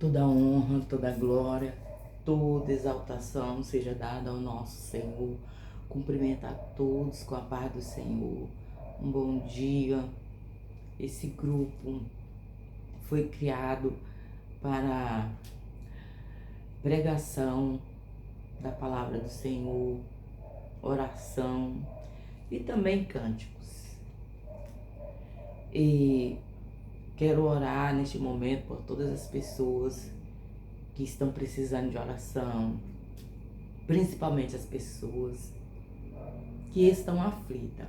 Toda honra, toda glória, toda exaltação seja dada ao nosso Senhor. Cumprimento a todos com a paz do Senhor. Um bom dia. Esse grupo foi criado para pregação da palavra do Senhor, oração e também cânticos. E quero orar neste momento por todas as pessoas que estão precisando de oração, principalmente as pessoas que estão aflitas.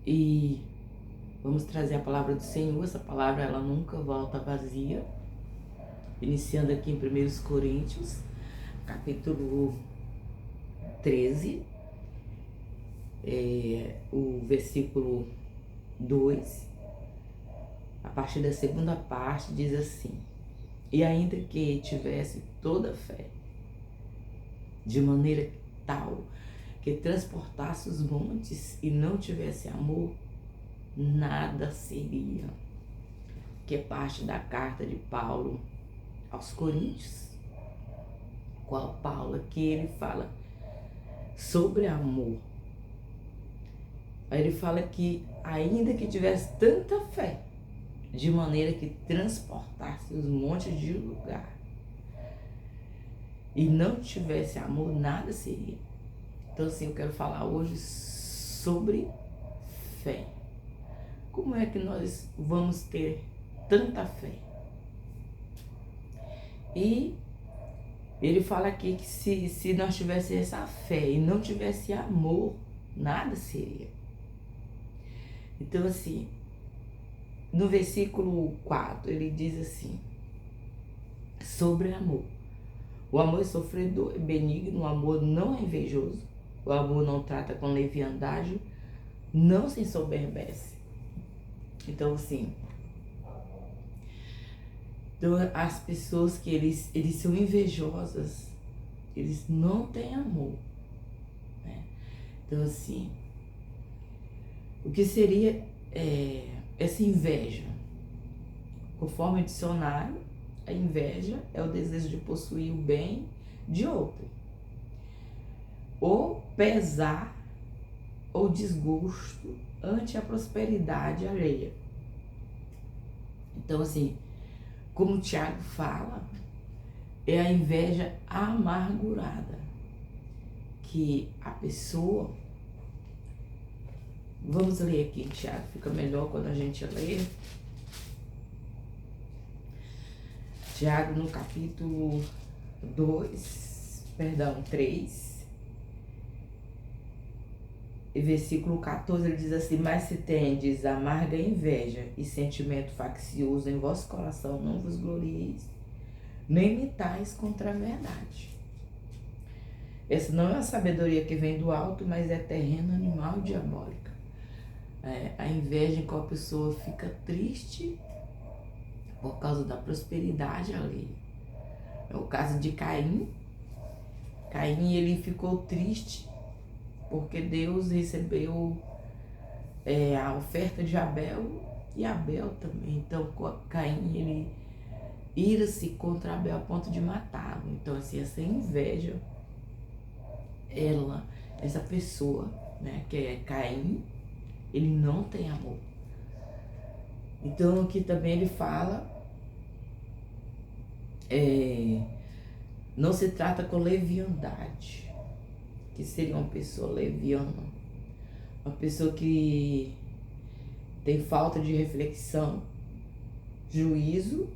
E vamos trazer a palavra do Senhor. Essa palavra ela nunca volta vazia. Iniciando aqui em 1 Coríntios, capítulo 13, o versículo 2, a partir da segunda parte, diz assim: e ainda que tivesse toda a fé, de maneira tal que transportasse os montes e não tivesse amor, nada seria. Que é parte da carta de Paulo aos Coríntios, qual Paulo aqui ele fala sobre amor. Aí ele fala que ainda que tivesse tanta fé, de maneira que transportasse os montes de lugar, e não tivesse amor, nada seria. Então assim, eu quero falar hoje sobre fé. Como é que nós vamos ter tanta fé? E ele fala aqui que se nós tivéssemos essa fé e não tivesse amor, nada seria. Então assim, no versículo 4, ele diz assim, sobre amor. O amor é sofredor, é benigno, o amor não é invejoso, o amor não trata com leviandade, não se ensoberbece. Então assim, as pessoas que eles são invejosas, eles não têm amor, né? Então assim, o que seria essa inveja? Conforme o dicionário, a inveja é o desejo de possuir o bem de outro, ou pesar ou desgosto ante a prosperidade alheia. Então assim, como o Tiago fala, é a inveja amargurada, que a pessoa... Vamos ler aqui, Tiago, fica melhor quando a gente lê. Tiago no capítulo 3, e versículo 14, ele diz assim: mas se tendes amarga inveja e sentimento faccioso em vosso coração, não vos glorieis, nem imitais contra a verdade. Essa não é a sabedoria que vem do alto, mas é terreno, animal e diabólica. A inveja em qual a pessoa fica triste por causa da prosperidade alheia. É o caso de Caim. Caim, ele ficou triste porque Deus recebeu a oferta de Abel e Abel também. Então Caim, ele ira-se contra Abel a ponto de matá-lo. Então assim, essa inveja, essa pessoa, né, que é Caim, ele não tem amor. Então aqui também ele fala, não se trata com leviandade, que seria uma pessoa leviana, uma pessoa que tem falta de reflexão, juízo,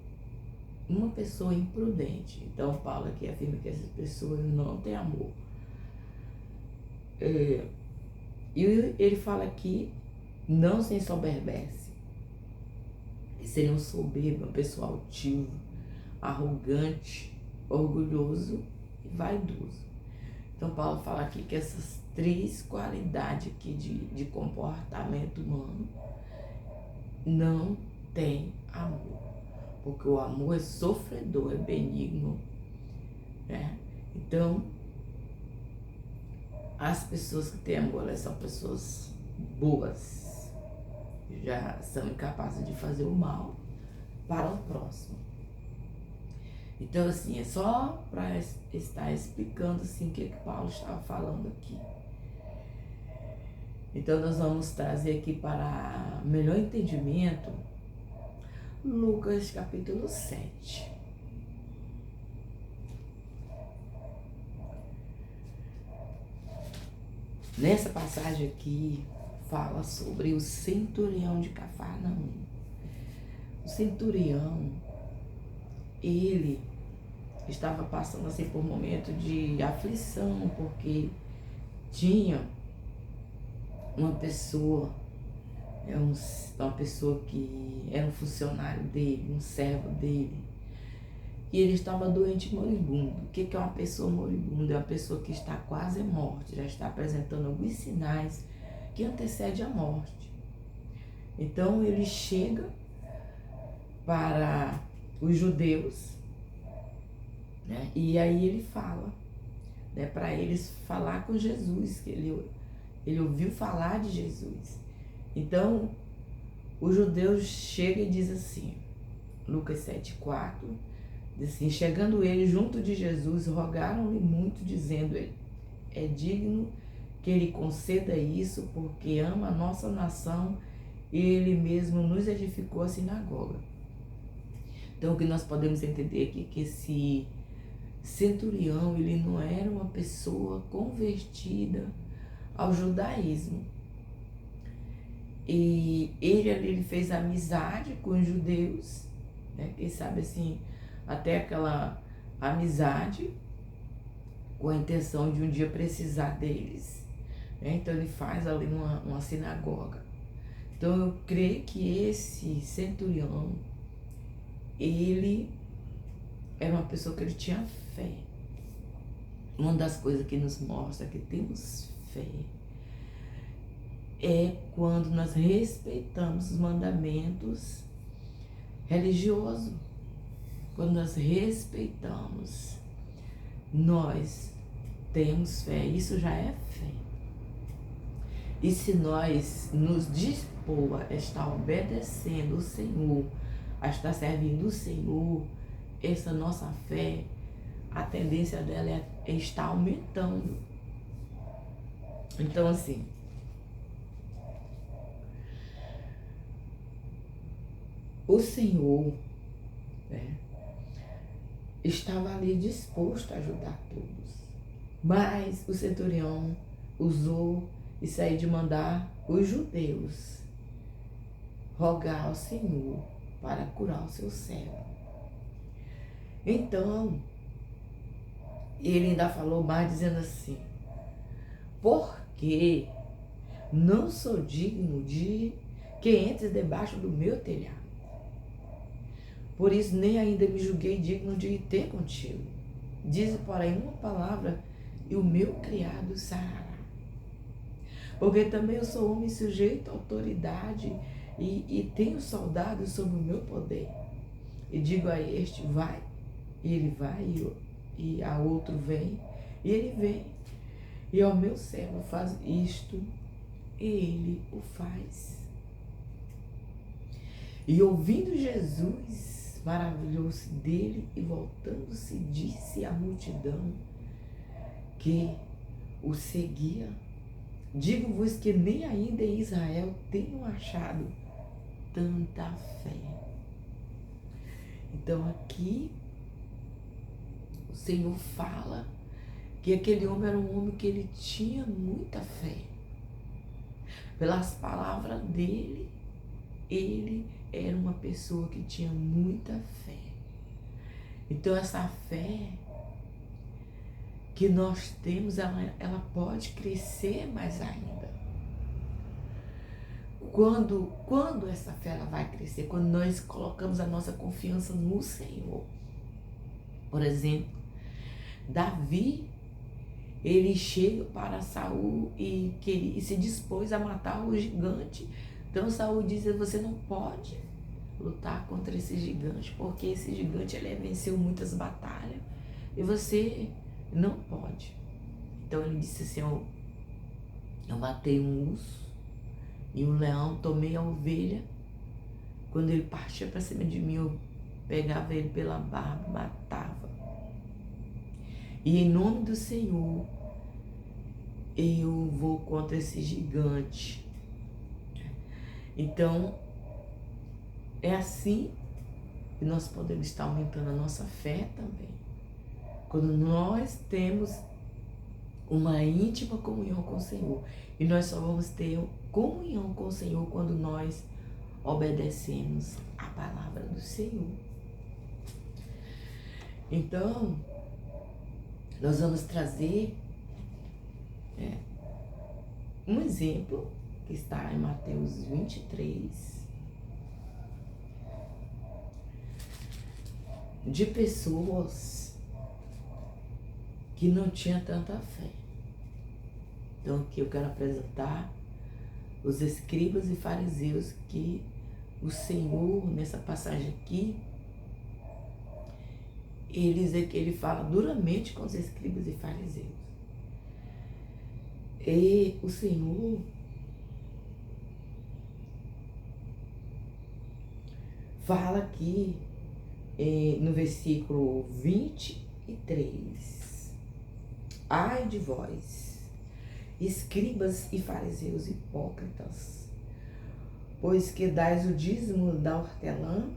uma pessoa imprudente. Então Paulo aqui afirma que essas pessoas não têm amor. E ele fala aqui, não se ensoberbece. Seria um soberbo, uma pessoa altiva, arrogante, orgulhoso e vaidoso. Então Paulo fala aqui que essas 3 qualidades aqui de comportamento humano não tem amor. Porque o amor é sofredor, é benigno, né? Então, as pessoas que têm amor, elas são pessoas boas, já são incapazes de fazer o mal para o próximo. Então, assim, é só para estar explicando assim, o que Paulo estava falando aqui. Então, nós vamos trazer aqui para melhor entendimento Lucas capítulo 7. Nessa passagem aqui, fala sobre o centurião de Cafarnaum. O centurião, ele estava passando assim por um momento de aflição, porque tinha uma pessoa que era um funcionário dele, um servo dele, e ele estava doente e moribundo. O que é uma pessoa moribunda? É uma pessoa que está quase à morte, já está apresentando alguns sinais que antecedem a morte. Então ele chega para os judeus, né? E aí ele fala, né, para eles falar com Jesus, que ele ouviu falar de Jesus. Então os judeus chegam e dizem assim, Lucas 7,4, diz assim: chegando ele junto de Jesus, rogaram-lhe muito, dizendo: é digno que ele conceda isso, porque ama a nossa nação e ele mesmo nos edificou a sinagoga. Então, o que nós podemos entender aqui é que esse centurião, ele não era uma pessoa convertida ao judaísmo. E ele fez amizade com os judeus, né? Quem sabe assim, até aquela amizade com a intenção de um dia precisar deles, né? Então ele faz ali uma sinagoga. Então eu creio que esse centurião, ele era uma pessoa que ele tinha fé. Uma das coisas que nos mostra que temos fé é quando nós respeitamos os mandamentos religiosos. Quando nós respeitamos, nós temos fé. Isso já é fé. E se nós nos dispor a estar obedecendo o Senhor, a estar servindo o Senhor, essa nossa fé, a tendência dela é estar aumentando. Então, assim, o Senhor, né, estava ali disposto a ajudar todos. Mas o centurião usou isso aí de mandar os judeus rogar ao Senhor para curar o seu servo. Então, ele ainda falou mais dizendo assim: porque não sou digno de que entres debaixo do meu telhado. Por isso nem ainda me julguei digno de ir ter contigo. Diz, porém, uma palavra e o meu criado sarará. Porque também eu sou homem sujeito à autoridade e tenho soldados sob o meu poder. E digo a este, vai, e ele vai, e a outro vem, e ele vem. E ao meu servo faz isto, e ele o faz. E ouvindo Jesus, maravilhou-se dele, e voltando-se, disse à multidão que o seguia: digo-vos que nem ainda em Israel tenho achado tanta fé. Então aqui o Senhor fala que aquele homem era um homem que ele tinha muita fé. Pelas palavras dele, ele era uma pessoa que tinha muita fé. Então essa fé que nós temos, ela pode crescer mais ainda. Quando essa fé ela vai crescer? Quando nós colocamos a nossa confiança no Senhor. Por exemplo, Davi, ele chega para Saul e se dispôs a matar o gigante. Então Saul diz: você não pode lutar contra esse gigante, porque esse gigante ele venceu muitas batalhas e você não pode. Então ele disse assim: eu matei um urso e um leão, tomei a ovelha. Quando ele partiu para cima de mim, pegava ele pela barba, matava. E em nome do Senhor, eu vou contra esse gigante. Então, é assim que nós podemos estar aumentando a nossa fé também. Quando nós temos uma íntima comunhão com o Senhor. E nós só vamos ter comunhão com o Senhor quando nós obedecemos a palavra do Senhor. Então, nós vamos trazer um exemplo que está em Mateus 23, de pessoas que não tinham tanta fé. Então aqui eu quero apresentar os escribas e fariseus que o Senhor, nessa passagem aqui, ele fala duramente com os escribas e fariseus. E o Senhor fala aqui no versículo 23. Ai de vós, escribas e fariseus hipócritas, pois que dais o dízimo da hortelã,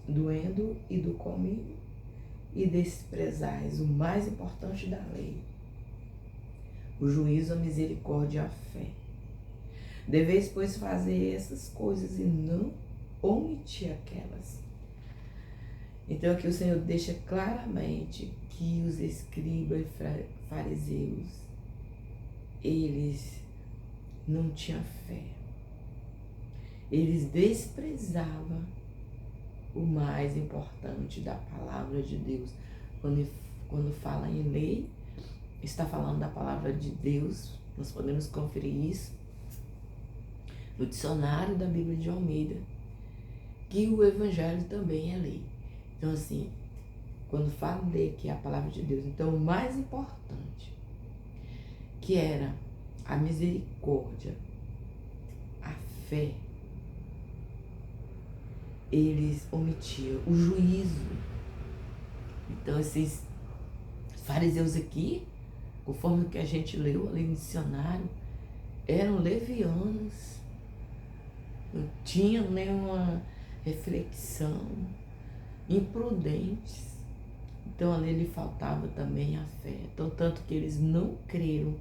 do endo e do cominho, e desprezais o mais importante da lei, o juízo, a misericórdia e a fé. Deveis, pois, fazer essas coisas e não omitir aquelas. Então aqui o Senhor deixa claramente que os escribas e fariseus, eles não tinham fé. Eles desprezavam o mais importante da palavra de Deus. Quando fala em lei, está falando da palavra de Deus. Nós podemos conferir isso no dicionário da Bíblia de Almeida, que o Evangelho também é lei. Então assim, quando fala lei, que é a palavra de Deus, então o mais importante, que era a misericórdia, a fé, eles omitiam o juízo. Então esses fariseus aqui, conforme o que a gente leu ali no dicionário, eram levianos, não tinham nenhuma reflexão, imprudentes. Então ali lhe faltava também a fé. Então, tanto que eles não creram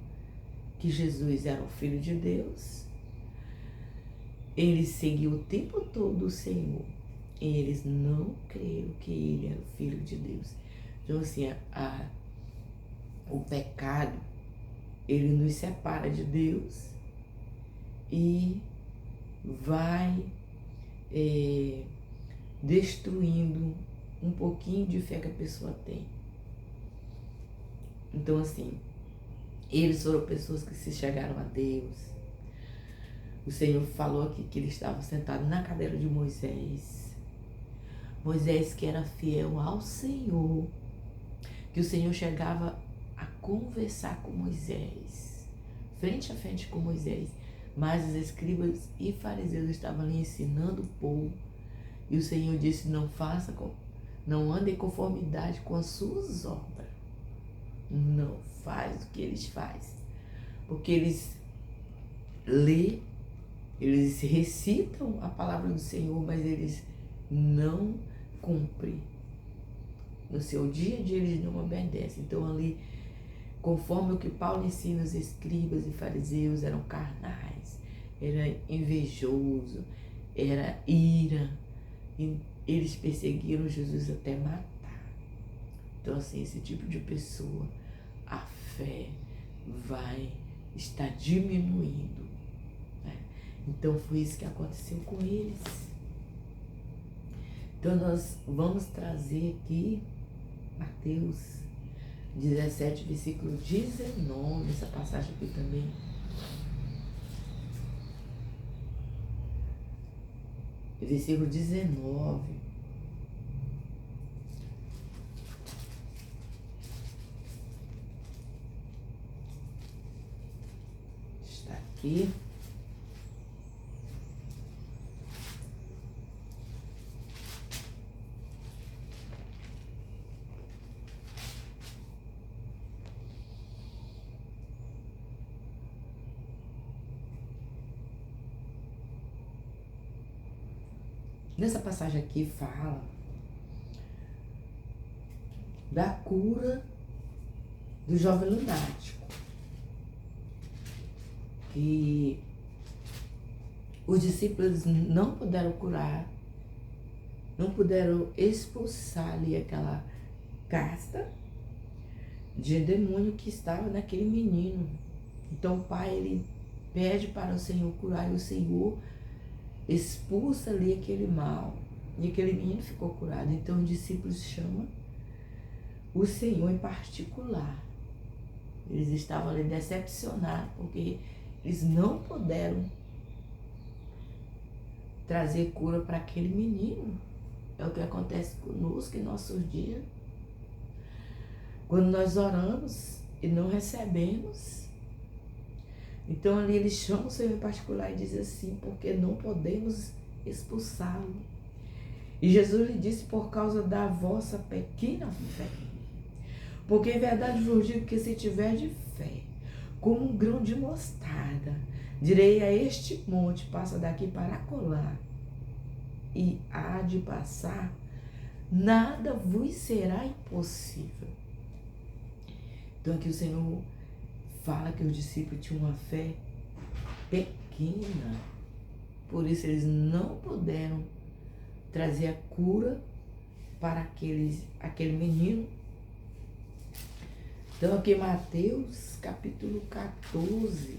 que Jesus era o Filho de Deus, eles seguiam o tempo todo o Senhor, e eles não creram que ele era o Filho de Deus. Então assim, o pecado, ele nos separa de Deus e vai destruindo um pouquinho de fé que a pessoa tem. Então assim, eles foram pessoas que se chegaram a Deus. O Senhor falou aqui que eles estavam sentados na cadeira de Moisés. Moisés que era fiel ao Senhor, que o Senhor chegava a conversar com Moisés, frente a frente com Moisés, mas os escribas e fariseus estavam ali ensinando o povo, e o Senhor disse: não ande em conformidade com as suas obras, não faz o que eles fazem, porque eles eles recitam a palavra do Senhor, mas eles não cumprem. No seu dia a dia eles não obedecem. Então ali, conforme o que Paulo ensina, os escribas e fariseus eram carnais, era invejoso, era ira, e eles perseguiram Jesus até matar. Então assim, esse tipo de pessoa, a fé vai estar diminuindo, né? Então foi isso que aconteceu com eles. Então nós vamos trazer aqui Mateus 17, versículo 19, essa passagem aqui também. Versículo 19. Está aqui. Nessa passagem aqui fala da cura do jovem lunático, que os discípulos não puderam curar, não puderam expulsar ali aquela casta de demônio que estava naquele menino. Então o pai, ele pede para o Senhor curar e o Senhor expulsa ali aquele mal e aquele menino ficou curado. Então os discípulos chamam o Senhor em particular. Eles estavam ali decepcionados porque eles não puderam trazer cura para aquele menino. É o que acontece conosco em nossos dias. Quando nós oramos e não recebemos, então ali eles chamam o Senhor em particular e dizem assim, porque não podemos expulsá-lo. E Jesus lhe disse, por causa da vossa pequena fé. Porque em verdade vos digo que se tiver de fé, como um grão de mostarda, direi a este monte, passa daqui para acolá, e há de passar, nada vos será impossível. Então aqui o Senhor fala que os discípulos tinham uma fé pequena, por isso eles não puderam trazer a cura para aquele menino. Então aqui Mateus capítulo 14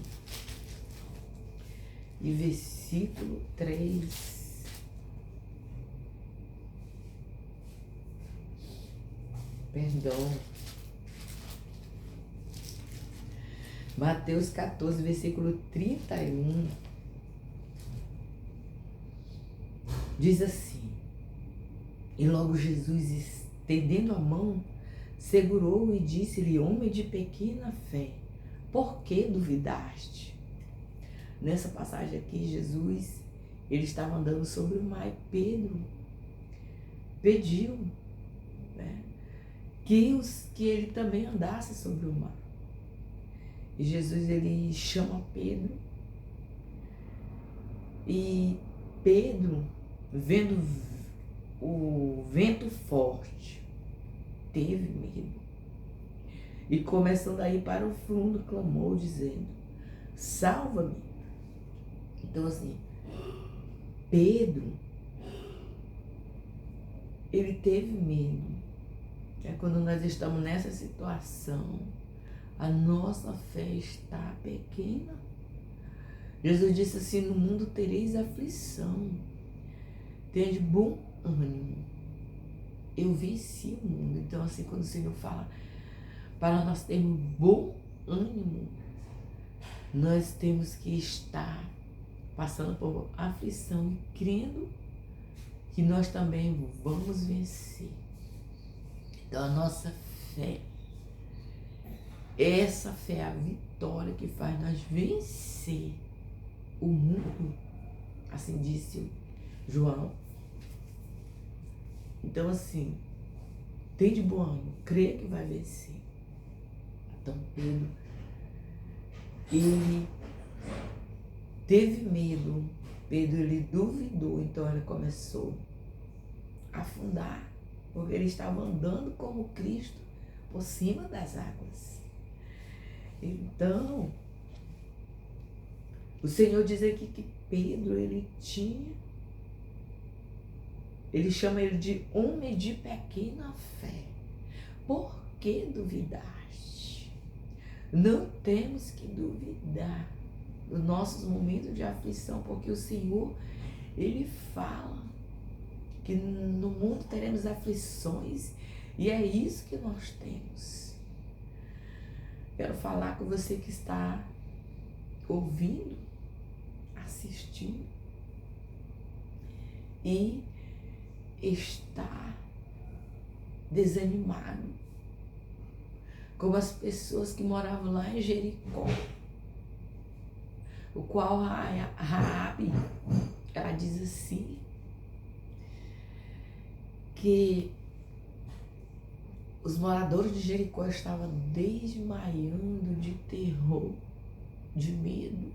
e versículo 3. Perdão. Mateus 14, versículo 31. Diz assim: e logo Jesus, estendendo a mão, segurou-o e disse-lhe, homem de pequena fé, por que duvidaste? Nessa passagem aqui, Jesus, ele estava andando sobre o mar e Pedro pediu, né, que ele também andasse sobre o mar. E Jesus, ele chama Pedro, e Pedro, vendo o vento forte, teve medo. E começando a ir para o fundo, clamou, dizendo, salva-me. Então assim, Pedro, ele teve medo. É quando nós estamos nessa situação, a nossa fé está pequena. Jesus disse assim, no mundo tereis aflição, tenha bom ânimo, eu venci o mundo. Então assim, quando o Senhor fala para nós termos bom ânimo, nós temos que estar passando por aflição e crendo que nós também vamos vencer. Então a nossa fé, essa fé é a vitória que faz nós vencer o mundo, assim disse João. Então assim, tem de bom ânimo, crê que vai vencer. Então Pedro, ele teve medo, Pedro ele duvidou, então ele começou a afundar, porque ele estava andando como Cristo por cima das águas. Então, o Senhor diz aqui que Pedro, ele chama ele de homem de pequena fé. Por que duvidaste? Não temos que duvidar nos nossos momentos de aflição, porque o Senhor, ele fala que no mundo teremos aflições, e é isso que nós temos. Quero falar com você que está ouvindo, assistindo e está desanimado, como as pessoas que moravam lá em Jericó, o qual Raabe, ela diz assim, que os moradores de Jericó estavam desmaiando de terror, de medo,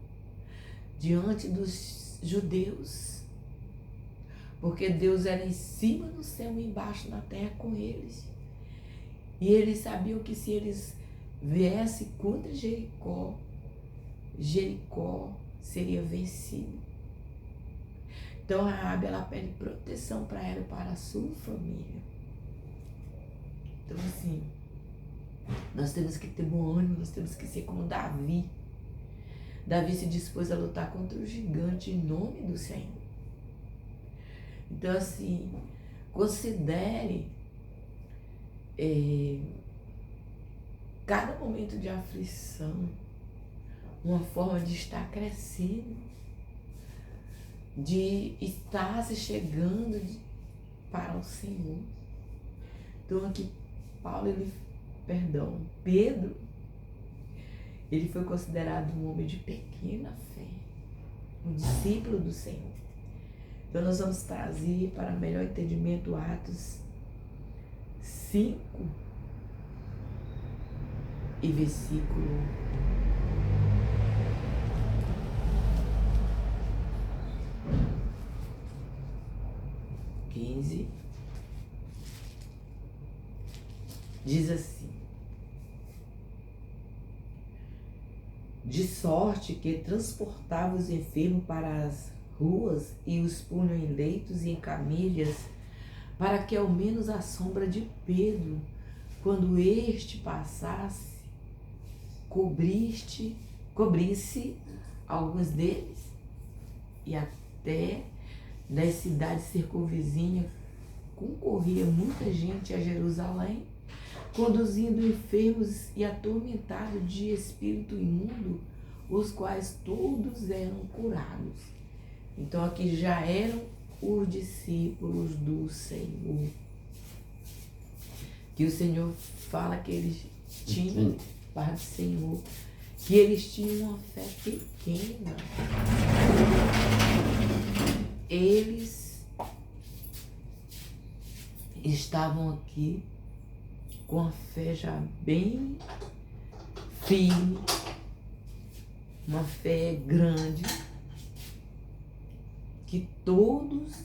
diante dos judeus, porque Deus era em cima do céu e embaixo na terra com eles. E eles sabiam que se eles viessem contra Jericó, Jericó seria vencido. Então Raabe, ela pede proteção para ela e para a sua família. Então assim, nós temos que ter bom ânimo, nós temos que ser como Davi. Davi se dispôs a lutar contra o gigante em nome do Senhor. Então assim, considere cada momento de aflição uma forma de estar crescendo, de estar se chegando para o Senhor. Então aqui Pedro, ele foi considerado um homem de pequena fé, um discípulo do Senhor. Então nós vamos trazer para melhor entendimento Atos 5 e versículo 15. Diz assim: de sorte que transportava os enfermos para as ruas e os punham em leitos e em camilhas, para que ao menos a sombra de Pedro, quando este passasse, cobrisse alguns deles. E até das cidades circunvizinhas concorria muita gente a Jerusalém, conduzindo enfermos e atormentados de espírito imundo, os quais todos eram curados. Então aqui já eram os discípulos do Senhor, que o Senhor fala que eles tinham para o Senhor, que eles tinham uma fé pequena. Eles estavam aqui com a fé já bem firme, uma fé grande, que todas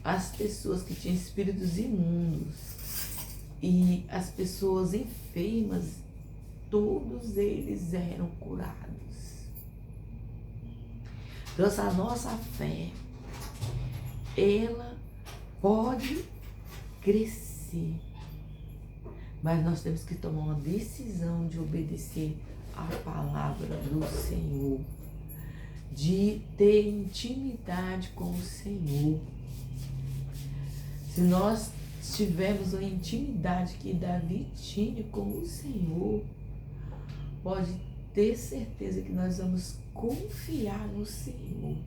as pessoas que tinham espíritos imundos e as pessoas enfermas, todos eles eram curados. Então essa nossa fé, ela pode crescer, mas nós temos que tomar uma decisão de obedecer a palavra do Senhor, de ter intimidade com o Senhor. Se nós tivermos uma intimidade que Davi tinha com o Senhor, pode ter certeza que nós vamos confiar no Senhor.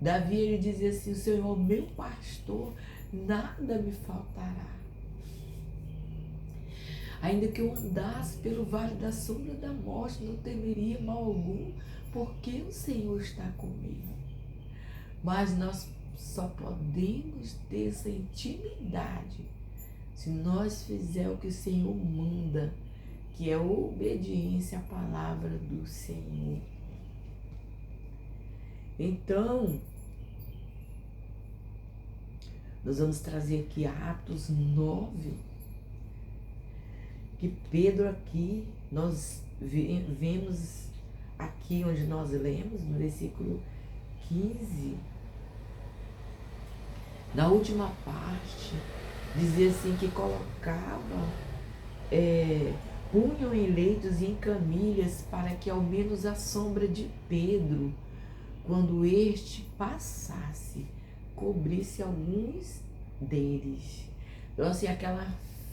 Davi, ele dizia assim: o Senhor, meu pastor, nada me faltará. Ainda que eu andasse pelo vale da sombra da morte, não temeria mal algum, porque o Senhor está comigo. Mas nós só podemos ter essa intimidade se nós fizermos o que o Senhor manda, que é obediência à palavra do Senhor. Então, nós vamos trazer aqui Atos 9, que Pedro aqui, nós vemos aqui onde nós lemos, no versículo 15, na última parte, dizia assim que colocava, punham em leitos e em camilhas, para que ao menos a sombra de Pedro, quando este passasse, cobrisse alguns deles. Então assim, aquela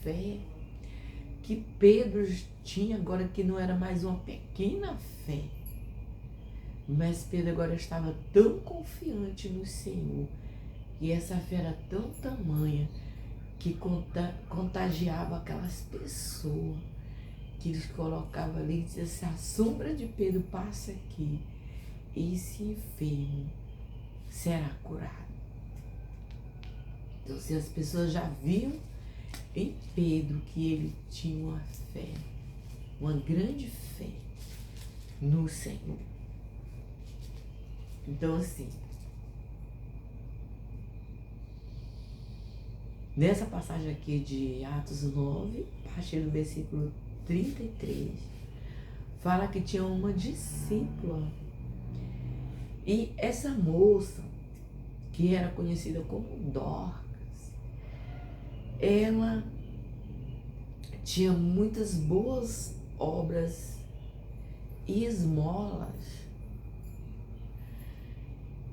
fé que Pedro tinha agora, que não era mais uma pequena fé, mas Pedro agora estava tão confiante no Senhor, e essa fé era tão tamanha que contagiava aquelas pessoas, que eles colocavam ali e diziam assim: a sombra de Pedro passa aqui, esse enfermo será curado. Então, se as pessoas já viam em Pedro que ele tinha uma fé, uma grande fé no Senhor. Então, assim, Nessa passagem aqui de Atos 9, a partir do versículo 33, fala que tinha uma discípula. E essa moça, que era conhecida como Dorcas, ela tinha muitas boas obras e esmolas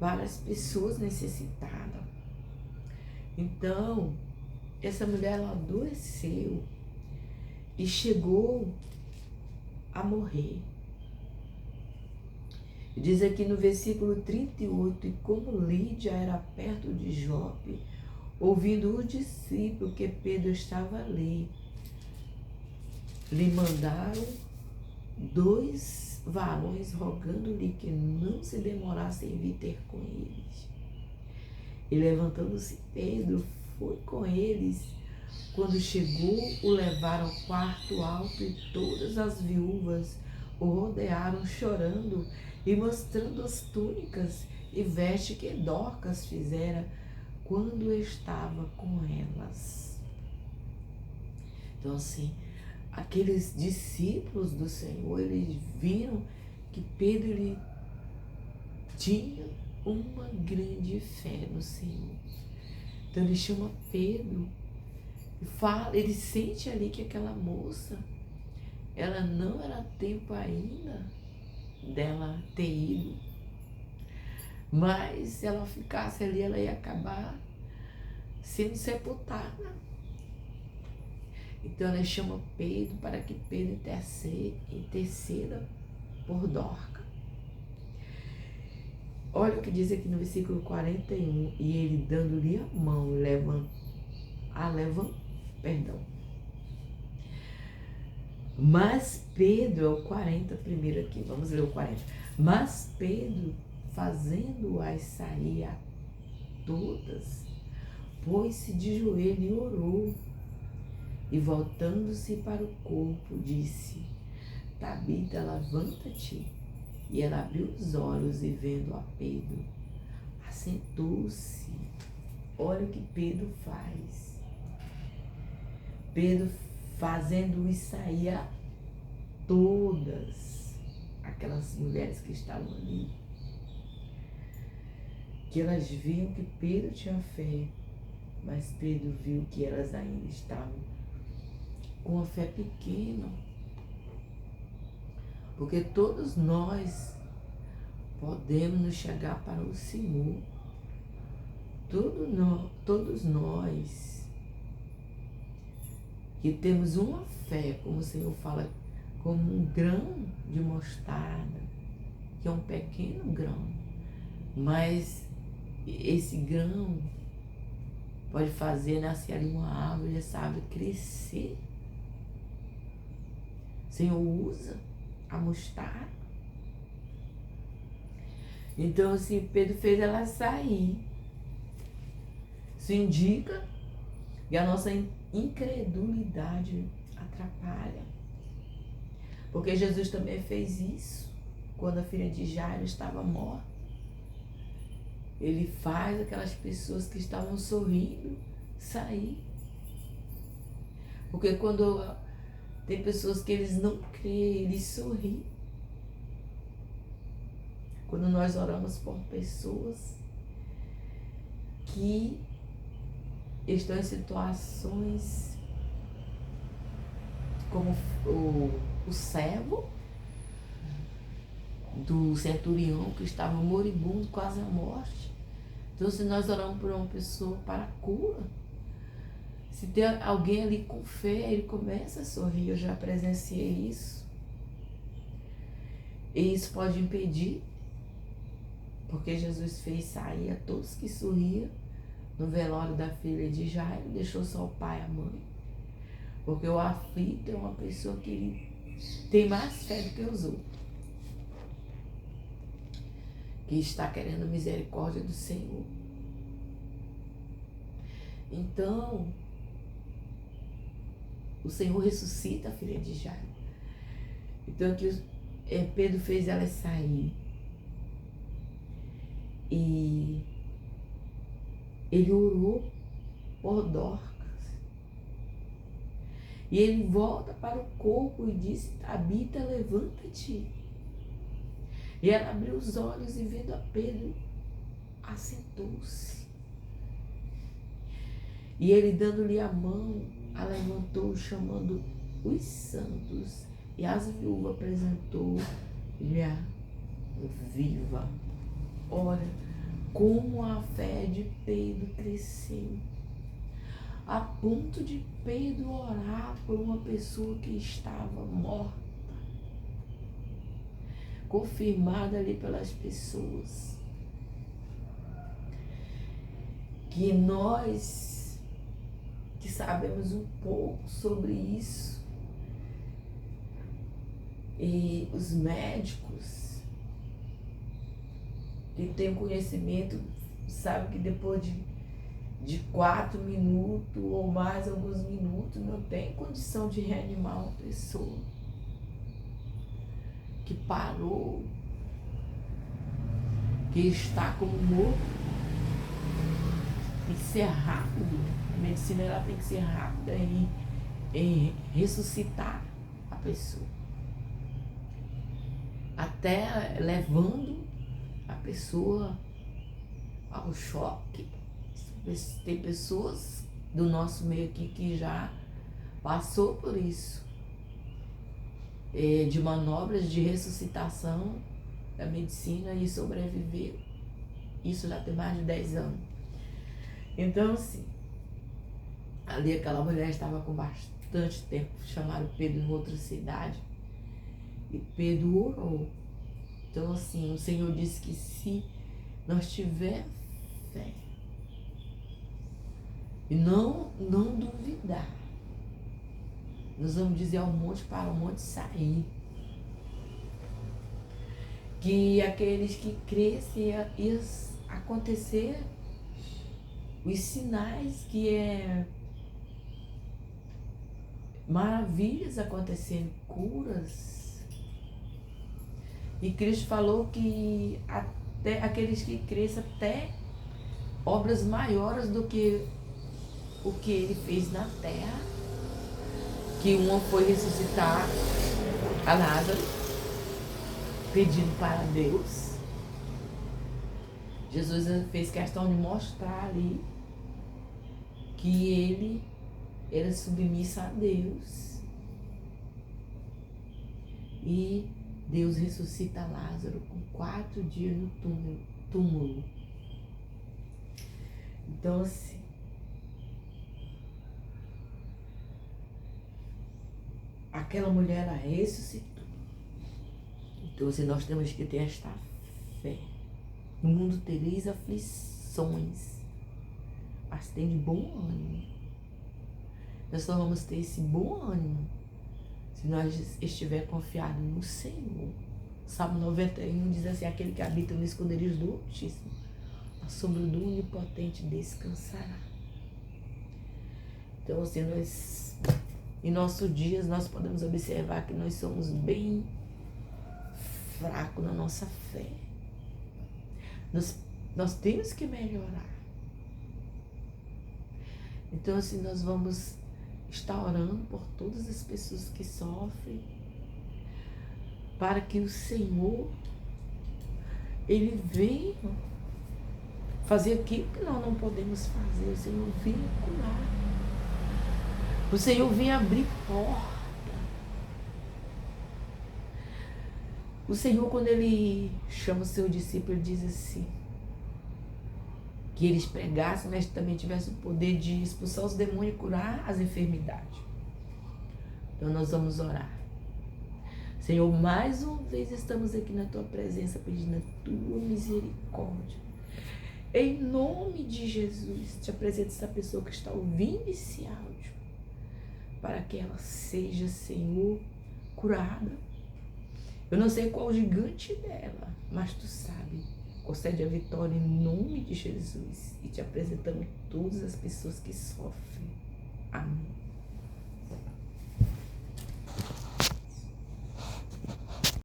para as pessoas necessitadas. Então, essa mulher, ela adoeceu e chegou a morrer. Diz aqui no versículo 38, e como Lídia era perto de Jope, ouvindo o discípulo que Pedro estava ali, lhe mandaram 2 varões rogando-lhe que não se demorasse em vir ter com eles. E levantando-se Pedro, foi com eles. Quando chegou, o levaram ao quarto alto e todas as viúvas o rodearam chorando e mostrando as túnicas e vestes que Dorcas fizera quando estava com elas. Então assim, aqueles discípulos do Senhor, eles viram que Pedro ele tinha uma grande fé no Senhor. Então ele chama Pedro e fala, ele sente ali que aquela moça, ela não era tempo ainda dela ter ido, mas se ela ficasse ali, ela ia acabar sendo sepultada. Então ela chama Pedro para que Pedro interceda por Dorcas. Olha o que diz aqui no versículo 41, e ele dando-lhe a mão, Mas Pedro, é o 40 primeiro aqui, vamos ler o 40. Mas Pedro, fazendo-as sair a todas, pôs-se de joelho e orou, e voltando-se para o corpo, disse: Tabita, levanta-te. E ela abriu os olhos e vendo a Pedro, assentou-se. Olha o que Pedro faz. Pedro fazendo-os sair a todas aquelas mulheres que estavam ali, que elas viam que Pedro tinha fé, mas Pedro viu que elas ainda estavam com a fé pequena. Porque todos nós podemos nos chegar para o Senhor. Todos nós que temos uma fé, como o Senhor fala, como um grão de mostarda, que é um pequeno grão, mas esse grão pode fazer nascer ali uma árvore, essa árvore crescer. O Senhor usa a mostarda. Então, assim, Pedro fez ela sair. Isso indica que a nossa incredulidade atrapalha. Porque Jesus também fez isso quando a filha de Jairo estava morta. Ele faz aquelas pessoas que estavam sorrindo sair. Porque quando tem pessoas que eles não creem, eles sorriem. Quando nós oramos por pessoas que estão em situações como o servo do centurião que estava moribundo, quase à morte. Então, se nós oramos por uma pessoa para a cura, se tem alguém ali com fé, ele começa a sorrir. Eu já presenciei isso. E isso pode impedir, porque Jesus fez sair a todos que sorriam no velório da filha de Jairo, deixou só o pai e a mãe. Porque o aflito é uma pessoa que ele tem mais fé do que os outros, que está querendo a misericórdia do Senhor. Então, o Senhor ressuscita a filha de Jairo. Então, que Pedro fez ela sair. E ele orou por Dorcas. E ele volta para o corpo e diz: Tabita, levanta-te. E ela abriu os olhos e, vendo a Pedro, assentou-se. E ele, dando-lhe a mão, a levantou, chamando os santos. E as viúvas apresentou-lhe a viva. Olha como a fé de Pedro cresceu, a ponto de Pedro orar por uma pessoa que estava morta, confirmada ali pelas pessoas. Que nós que sabemos um pouco sobre isso, e os médicos que têm conhecimento, sabe que depois de 4 minutos ou mais alguns minutos, não tem condição de reanimar uma pessoa que parou, que está como morto. Tem que ser rápido. A medicina ela tem que ser rápida em ressuscitar a pessoa, até levando a pessoa ao choque. Tem pessoas do nosso meio aqui que já passou por isso, de manobras de ressuscitação da medicina e sobreviveu. Isso já tem mais de 10 anos. Então, assim, ali aquela mulher estava com bastante tempo. Chamaram Pedro em outra cidade e Pedro orou. Então, assim, o Senhor disse que se nós tiver fé e não duvidar, nós vamos dizer ao monte para o monte sair. Que aqueles que crescem iam acontecer os sinais, que é maravilhas acontecendo, curas. E Cristo falou que até aqueles que crescem, até obras maiores do que o que ele fez na terra. Que uma foi ressuscitar a Lázaro, pedindo para Deus. Jesus fez questão de mostrar ali que ele era submisso a Deus. E Deus ressuscita Lázaro com 4 dias no túmulo. Então, assim, aquela mulher, ela ressuscitou. Então, assim, nós temos que ter esta fé. No mundo tereis aflições, mas tem de bom ânimo. Nós só vamos ter esse bom ânimo se nós estiver confiado no Senhor. Salmo 91 diz assim: aquele que habita no esconderijo do Altíssimo, a sombra do Onipotente descansará. Então, assim, em nossos dias, nós podemos observar que nós somos bem fracos na nossa fé. Nós temos que melhorar. Então, assim, nós vamos estar orando por todas as pessoas que sofrem, para que o Senhor, Ele venha fazer aquilo que nós não podemos fazer. O Senhor venha curar. O Senhor venha abrir porta. O Senhor, quando Ele chama o seu discípulo, Ele diz assim, que eles pregassem, mas também tivessem o poder de expulsar os demônios e curar as enfermidades. Então nós vamos orar. Senhor, mais uma vez estamos aqui na Tua presença, pedindo a Tua misericórdia. Em nome de Jesus, te apresento essa pessoa que está ouvindo esse áudio, para que ela seja, Senhor, curada. Eu não sei qual o gigante dela, mas Tu sabe. Concede a vitória em nome de Jesus. E te apresentamos todas as pessoas que sofrem. Amém.